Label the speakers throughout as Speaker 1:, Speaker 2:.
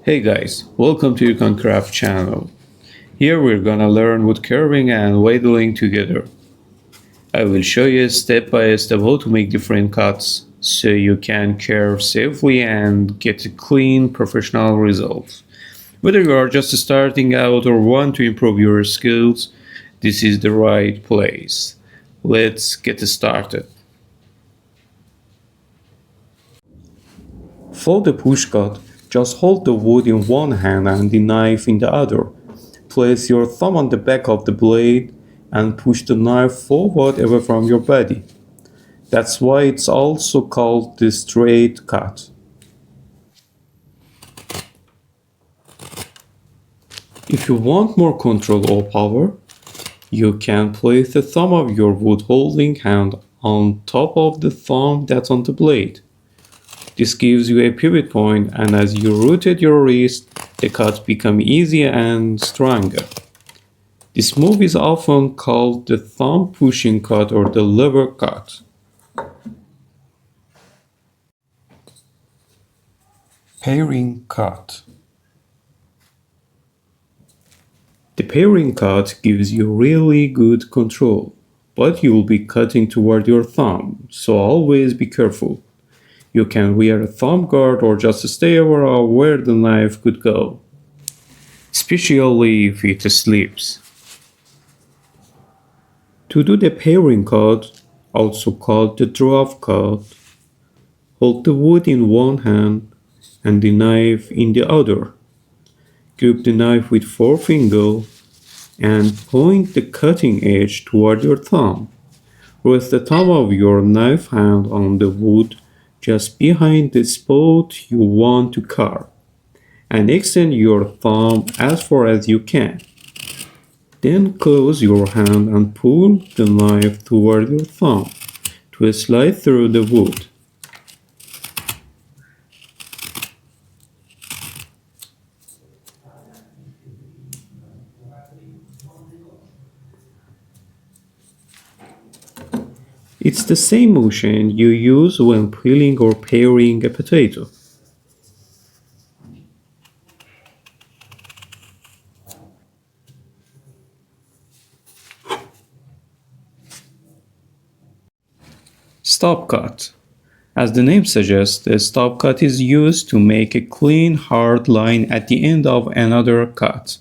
Speaker 1: Hey guys, welcome to Hirkan Craft channel. Here we're gonna learn wood carving and whittling together. I will show you step by step how to make different cuts so you can carve safely and get a clean professional result. Whether you are just starting out or want to improve your skills, this is the right place. Let's get started. For the push cut, just hold the wood in one hand and the knife in the other. Place your thumb on the back of the blade and push the knife forward away from your body. That's why it's also called the straight cut. If you want more control or power, you can place the thumb of your wood holding hand on top of the thumb that's on the blade. This gives you a pivot point, and as you rotate your wrist, the cuts become easier and stronger. This move is often called the thumb pushing cut or the lever cut. Pairing cut. The pairing cut gives you really good control, but you will be cutting toward your thumb, so always be careful. You can wear a thumb guard or just stay aware of where the knife could go, especially if it slips. To do the pairing cut, also called the drop cut, hold the wood in one hand and the knife in the other. Grip the knife with forefinger and point the cutting edge toward your thumb. Rest the thumb of your knife hand on the wood just behind the spot you want to carve, and extend your thumb as far as you can. Then close your hand and pull the knife toward your thumb to slide through the wood. It's the same motion you use when peeling or paring a potato. Stop cut. As the name suggests, the stop cut is used to make a clean, hard line at the end of another cut.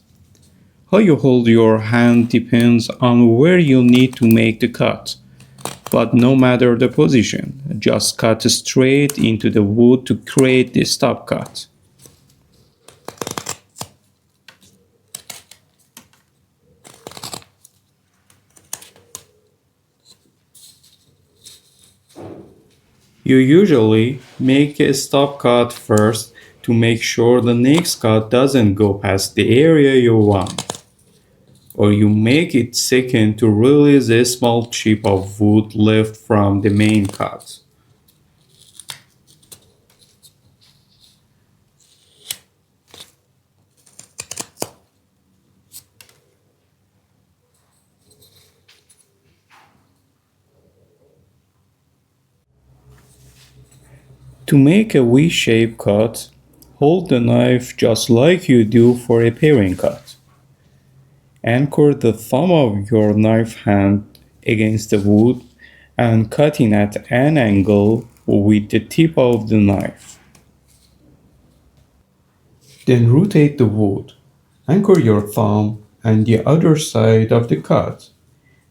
Speaker 1: How you hold your hand depends on where you need to make the cut. But no matter the position, just cut straight into the wood to create the stop cut. You usually make a stop cut first to make sure the next cut doesn't go past the area you want. Or you make it second to release a small chip of wood left from the main cut. To make a V-shaped cut, hold the knife just like you do for a paring cut. Anchor the thumb of your knife hand against the wood and cut in at an angle with the tip of the knife. Then rotate the wood. Anchor your thumb on the other side of the cut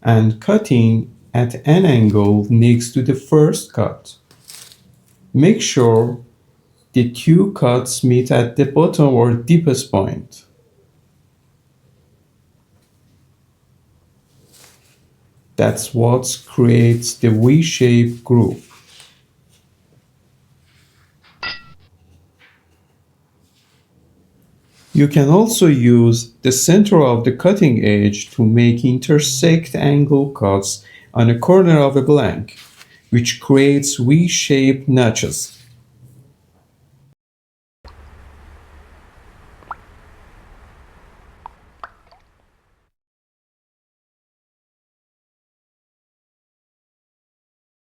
Speaker 1: and cut in at an angle next to the first cut. Make sure the two cuts meet at the bottom or deepest point. That's what creates the V-shaped groove. You can also use the center of the cutting edge to make intersect angle cuts on a corner of a blank, which creates V-shaped notches.